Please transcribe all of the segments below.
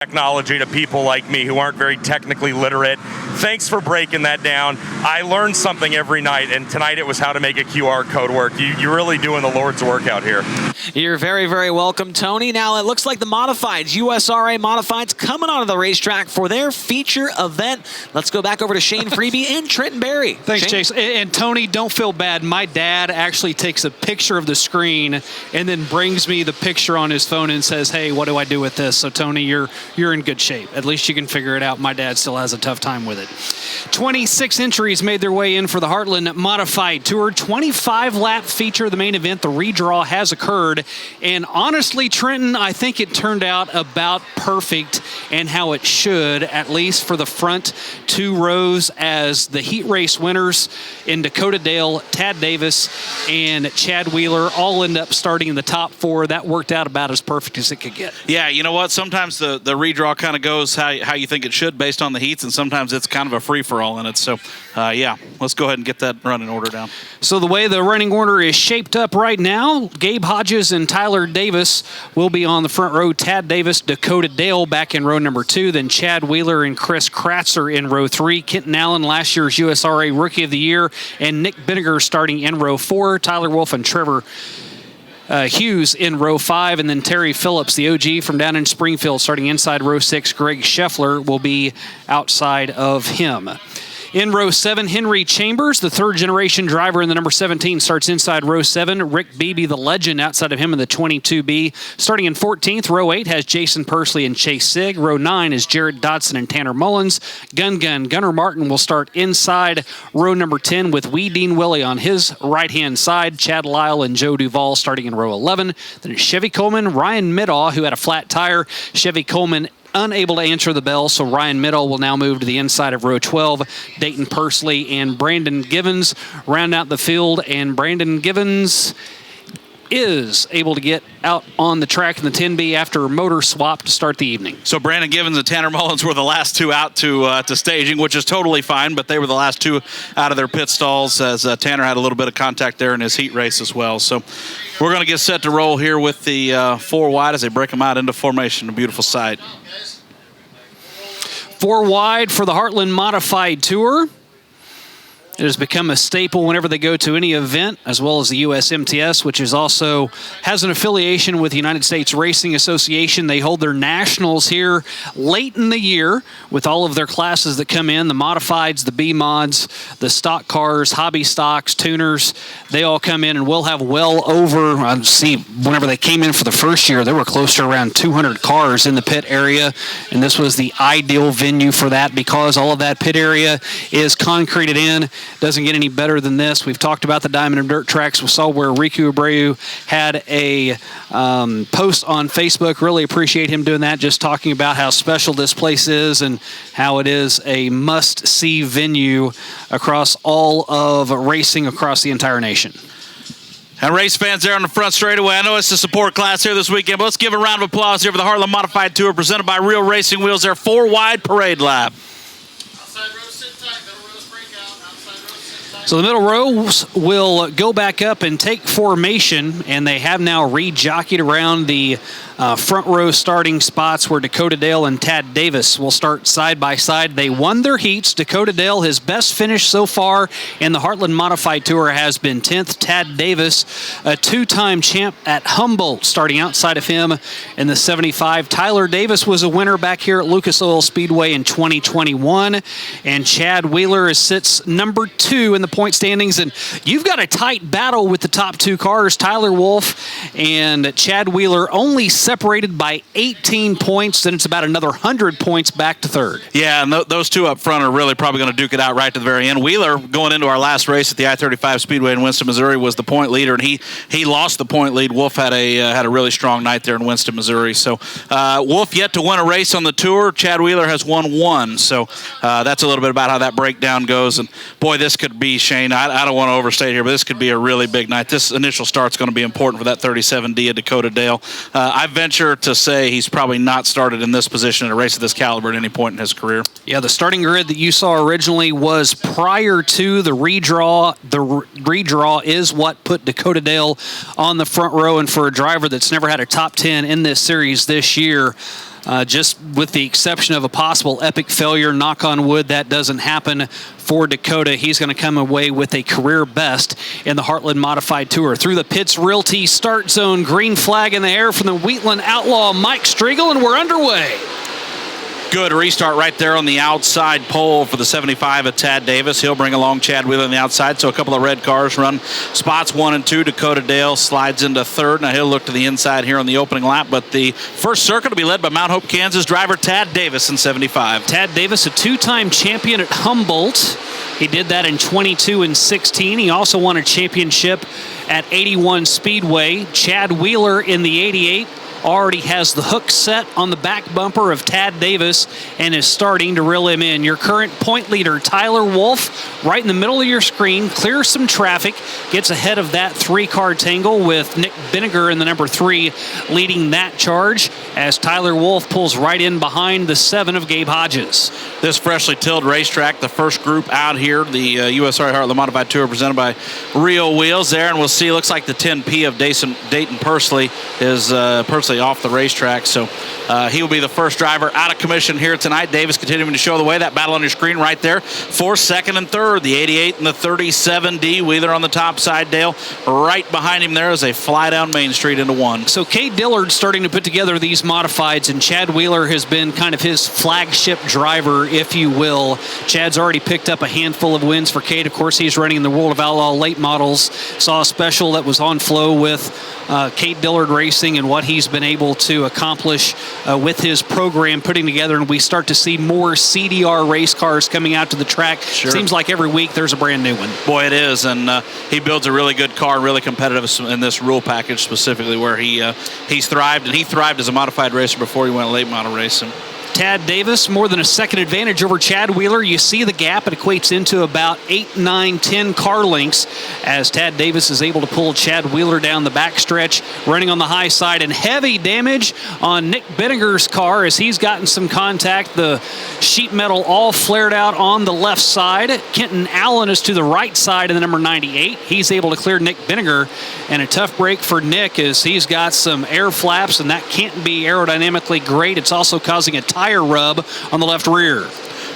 technology to people like me who aren't very technically literate. Thanks for breaking that down. I learned something every night, and tonight it was how to make a QR code work. You're really doing the Lord's work out here. You're very, very welcome, Tony. Now, it looks like the Modifieds, USRA Modifieds, coming onto the racetrack for their feature event. Let's go back over to Shane Freeby and Trenton Berry. Thanks, Shane? Chase. And Tony, don't feel bad. My dad actually takes a picture of the screen and then brings me the picture on his phone and says, hey, what do I do with this? So, Tony, you're in good shape. At least you can figure it out. My dad still has a tough time with it. 26 entries made their way in for the Heartland Modified Tour. 25-lap feature, the main event. The redraw has occurred. And honestly, Trenton, I think it turned out about perfect and how it should, at least for the front two rows, as the heat race winners in Dakota Dale, Tad Davis, and Chad Wheeler all end up starting in the top four. That worked out about as perfect as it could get. Yeah, you know what? Sometimes the redraw kind of goes how you think it should based on the heats, and sometimes it's kind of a free-for-all in it. So, yeah, let's go ahead and get that running order down. So the way the running order is shaped up right now, Gabe Hodges and Tyler Davis will be on the front row. Tad Davis, Dakota Dale back in row number 2. Then Chad Wheeler and Chris Kratzer in row 3. Kenton Allen, last year's USRA Rookie of the Year, and Nick Binniger starting in row 4. Tyler Wolf and Trevor Hughes in row 5, and then Terry Phillips, the OG from down in Springfield, starting inside row 6. Greg Scheffler will be outside of him. In row 7, Henry Chambers, the third-generation driver in the number 17, starts inside row 7. Rick Beebe, the legend, outside of him in the 22B. Starting in 14th, row 8 has Jason Persley and Chase Sigg. Row 9 is Jared Dodson and Tanner Mullins. Gunner Martin will start inside row number 10 with Wee Dean Willie on his right-hand side. Chad Lyle and Joe Duvall starting in row 11. Then Chevy Coleman, Ryan Middaugh, who had a flat tire. Chevy Coleman unable to answer the bell, so Ryan Middaugh will now move to the inside of row 12. Dayton Persley and Brandon Givens round out the field, and Brandon Givens is able to get out on the track in the 10B after a motor swap to start the evening. So Brandon Givens and Tanner Mullins were the last two out to staging, which is totally fine, but they were the last two out of their pit stalls, as Tanner had a little bit of contact there in his heat race as well. So we're going to get set to roll here with the 4 wide as they break them out into formation. A beautiful sight. 4 wide for the Heartland Modified Tour. It has become a staple whenever they go to any event, as well as the USMTS, which is also has an affiliation with the United States Racing Association. They hold their nationals here late in the year with all of their classes that come in, the modifieds, the B-mods, the stock cars, hobby stocks, tuners. They all come in, and we'll have well over, whenever they came in for the first year, there were close to around 200 cars in the pit area, and this was the ideal venue for that because all of that pit area is concreted in. Doesn't get any better than this. We've talked about the Diamond and Dirt tracks. We saw where Riku Abreu had a post on Facebook. Really appreciate him doing that, just talking about how special this place is and how it is a must-see venue across all of racing across the entire nation. And race fans there on the front straightaway. I know it's the support class here this weekend, but let's give a round of applause here for the Heartland Modified Tour presented by Real Racing Wheels. Their 4 wide parade lap. So the middle rows will go back up and take formation, and they have now re-jockeyed around the front row starting spots where Dakota Dale and Tad Davis will start side by side. They won their heats. Dakota Dale, his best finish so far in the Heartland Modified Tour has been 10th. Tad Davis, a 2-time champ at Humboldt, starting outside of him in the 75. Tyler Davis was a winner back here at Lucas Oil Speedway in 2021. And Chad Wheeler sits number 2 in the point standings. And you've got a tight battle with the top 2 cars. Tyler Wolf and Chad Wheeler only separated by 18 points, then it's about another 100 points back to third. Yeah, and those two up front are really probably going to duke it out right to the very end. Wheeler, going into our last race at the I-35 Speedway in Winston, Missouri, was the point leader, and he lost the point lead. Wolf had a really strong night there in Winston, Missouri. So Wolf yet to win a race on the tour. Chad Wheeler has won 1. So that's a little bit about how that breakdown goes. And boy, this could be, Shane, I don't want to overstate here, but this could be a really big night. This initial start's going to be important for that 37D at Dakota Dale. I venture to say he's probably not started in this position in a race of this caliber at any point in his career. Yeah, the starting grid that you saw originally was prior to the redraw. The redraw is what put Dakota Dale on the front row, and for a driver that's never had a top 10 in this series this year, Just with the exception of a possible epic failure, knock on wood, that doesn't happen for Dakota. He's going to come away with a career best in the Heartland Modified Tour. Through the Pitts Realty start zone, green flag in the air from the Wheatland Outlaw, Mike Striegel, and we're underway. Good restart right there on the outside pole for the 75 of Tad Davis. He'll bring along Chad Wheeler on the outside, so a couple of red cars run spots 1 and 2. Dakota Dale slides into third. Now he'll look to the inside here on the opening lap, but the first circuit will be led by Mount Hope, Kansas driver Tad Davis in 75. Tad Davis, a two-time champion at Humboldt. He did that in 22 and 16. He also won a championship at 81 Speedway. Chad Wheeler in the 88 already has the hook set on the back bumper of Tad Davis and is starting to reel him in. Your current point leader, Tyler Wolf, right in the middle of your screen, clears some traffic, gets ahead of that 3-car tangle with Nick Binniger in the number 3 leading that charge as Tyler Wolf pulls right in behind the 7 of Gabe Hodges. This freshly tilled racetrack, the first group out here, the USRA Heartland Modified Tour presented by Rio Wheels there, and we'll see, looks like the 10P of Dayton Pursley is off the racetrack, so he will be the first driver out of commission here tonight. Davis continuing to show the way. That battle on your screen right there for second and third. The 88 and the 37D. Wheeler on the top side. Dale right behind him there as they fly down Main Street into 1. So Cade Dillard's starting to put together these modifieds, and Chad Wheeler has been kind of his flagship driver, if you will. Chad's already picked up a handful of wins for Cade. Of course, he's running in the World of Outlaw late models. Saw a special that was on flow with Cade Dillard Racing and what he's been able to accomplish with his program putting together, and we start to see more CDR race cars coming out to the track. Sure. Seems like every week there's a brand new one. Boy, it is, and he builds a really good car, really competitive in this rule package specifically, where he's thrived, and he thrived as a modified racer before he went late model racing. Tad Davis, more than a second advantage over Chad Wheeler. You see the gap. It equates into about 8, 9, 10 car lengths as Tad Davis is able to pull Chad Wheeler down the backstretch, running on the high side, and heavy damage on Nick Binniger's car as he's gotten some contact. The sheet metal all flared out on the left side. Kenton Allen is to the right side of the number 98. He's able to clear Nick Binniger, and a tough break for Nick as he's got some air flaps, and that can't be aerodynamically great. It's also causing a tire rub on the left rear.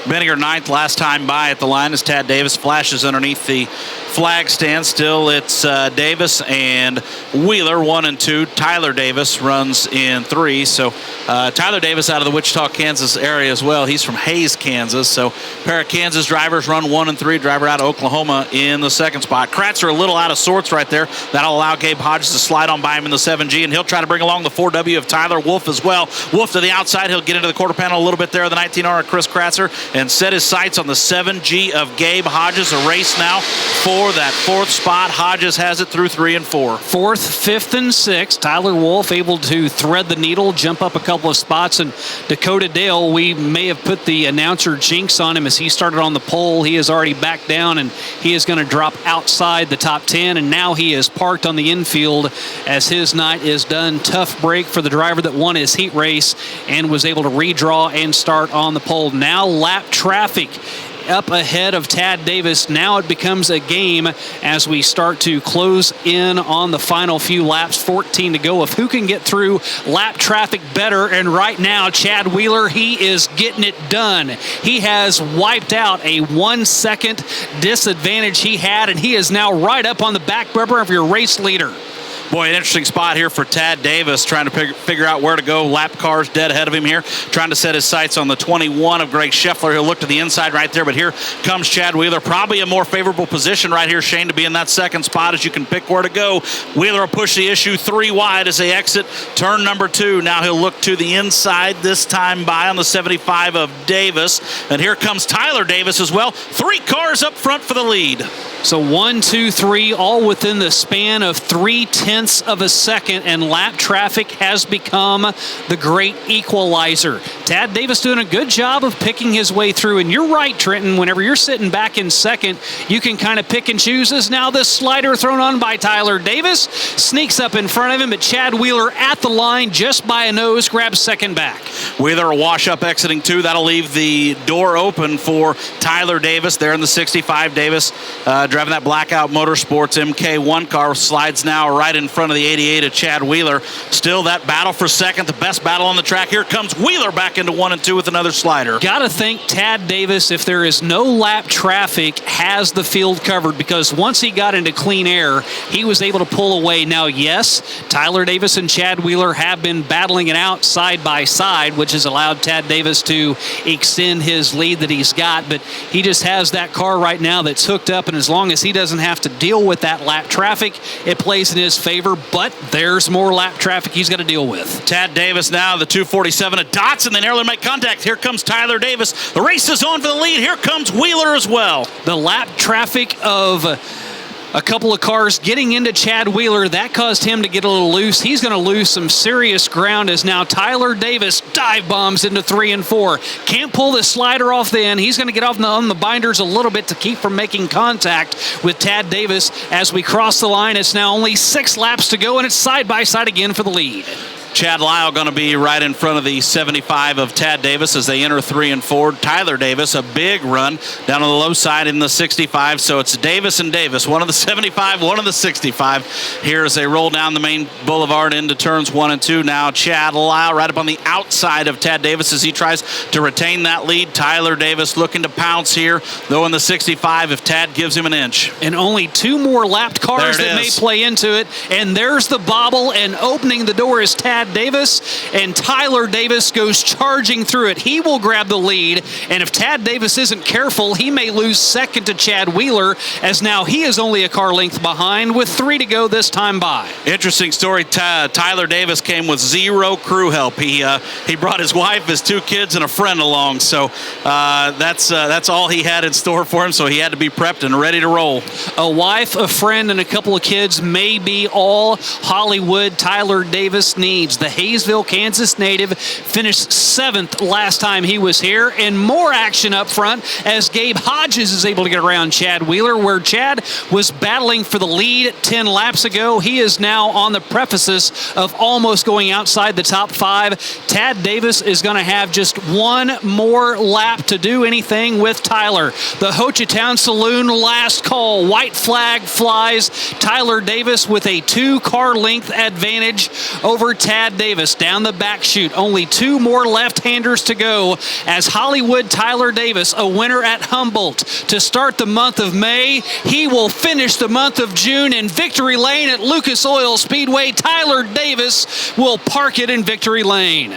Binniger ninth last time by at the line as Tad Davis flashes underneath the flag stand. Still, it's Davis and Wheeler 1 and 2. Tyler Davis runs in 3. So Tyler Davis out of the Wichita, Kansas area as well. He's from Hayes, Kansas. So a pair of Kansas drivers run 1 and 3. Driver out of Oklahoma in the second spot. Kratzer a little out of sorts right there. That'll allow Gabe Hodges to slide on by him in the 7G, and he'll try to bring along the 4W of Tyler Wolf as well. Wolf to the outside. He'll get into the quarter panel a little bit there. The 19R of Chris Kratzer, and set his sights on the 7G of Gabe Hodges. A race now for that 4th spot. Hodges has it through 3 and 4. 4th, 5th, and 6th. Tyler Wolf able to thread the needle, jump up a couple of spots, and Dakota Dale, we may have put the announcer jinx on him as he started on the pole. He is already back down, and he is going to drop outside the top 10, and now he is parked on the infield as his night is done. Tough break for the driver that won his heat race and was able to redraw and start on the pole. Now lap traffic up ahead of Tad Davis. Now it becomes a game as we start to close in on the final few laps. 14 to go of who can get through lap traffic better. And right now, Chad Wheeler, he is getting it done. He has wiped out a 1 second disadvantage he had, and he is now right up on the back bumper of your race leader. Boy, an interesting spot here for Tad Davis, trying to figure out where to go. Lap cars dead ahead of him here, trying to set his sights on the 21 of Greg Scheffler. He'll look to the inside right there, but here comes Chad Wheeler. Probably a more favorable position right here, Shane, to be in that second spot as you can pick where to go. Wheeler will push the issue 3 wide as they exit turn number 2. Now he'll look to the inside, this time by on the 75 of Davis. And here comes Tyler Davis as well. 3 cars up front for the lead. So 1, 2, 3, all within the span of 0.3 of a second, and lap traffic has become the great equalizer. Tad Davis doing a good job of picking his way through, and you're right, Trenton, whenever you're sitting back in second, you can kind of pick and choose. As now this slider thrown on by Tyler Davis sneaks up in front of him, but Chad Wheeler at the line just by a nose grabs second back. Wheeler a wash up exiting 2. That'll leave the door open for Tyler Davis there in the 65. Davis driving that Blackout Motorsports MK1 car, slides now right in front of the 88 of Chad Wheeler. Still that battle for second, the best battle on the track. Here comes Wheeler back into 1 and 2 with another slider. Got to think Tad Davis, if there is no lap traffic, has the field covered, because once he got into clean air, he was able to pull away. Now, yes, Tyler Davis and Chad Wheeler have been battling it out side by side, which has allowed Tad Davis to extend his lead that he's got, but he just has that car right now that's hooked up, and as long as he doesn't have to deal with that lap traffic, it plays in his favor, but there's more lap traffic he's got to deal with. Tad Davis now, the 247 of Dotson. They narrowly make contact. Here comes Tyler Davis. The race is on for the lead. Here comes Wheeler as well. The lap traffic of a couple of cars getting into Chad Wheeler, that caused him to get a little loose. He's going to lose some serious ground as now Tyler Davis dive bombs into 3 and 4. Can't pull the slider off then. He's going to get off on the binders a little bit to keep from making contact with Tad Davis. As we cross the line, it's now only 6 laps to go, and it's side by side again for the lead. Chad Lyle going to be right in front of the 75 of Tad Davis as they enter 3 and 4. Tyler Davis, a big run down on the low side in the 65. So it's Davis and Davis, one of the 75, one of the 65. Here as they roll down the main boulevard into turns 1 and 2. Now Chad Lyle right up on the outside of Tad Davis as he tries to retain that lead. Tyler Davis looking to pounce here, though in the 65 if Tad gives him an inch. And only 2 more lapped cars that may play into it. And there's the bobble, and opening the door is Tad Davis, and Tyler Davis goes charging through it. He will grab the lead, and if Tad Davis isn't careful, he may lose second to Chad Wheeler, as now he is only a car length behind with 3 to go this time by. Interesting story. Tyler Davis came with 0 crew help. He brought his wife, his 2 kids, and a friend along, so that's all he had in store for him, so he had to be prepped and ready to roll. A wife, a friend, and a couple of kids may be all Hollywood Tyler Davis needs. The Hayesville, Kansas native finished 7th last time he was here, and more action up front as Gabe Hodges is able to get around Chad Wheeler, where Chad was battling for the lead 10 laps ago. He is now on the precipice of almost going outside the top 5. Tad Davis is going to have just 1 more lap to do anything with Tyler. The Hochatown Saloon last call. White flag flies. Tyler Davis with a 2-car length advantage over Tad Davis down the back chute. Only 2 more left-handers to go as Hollywood Tyler Davis, a winner at Humboldt to start the month of May. He will finish the month of June in Victory Lane at Lucas Oil Speedway. Tyler Davis will park it in Victory Lane.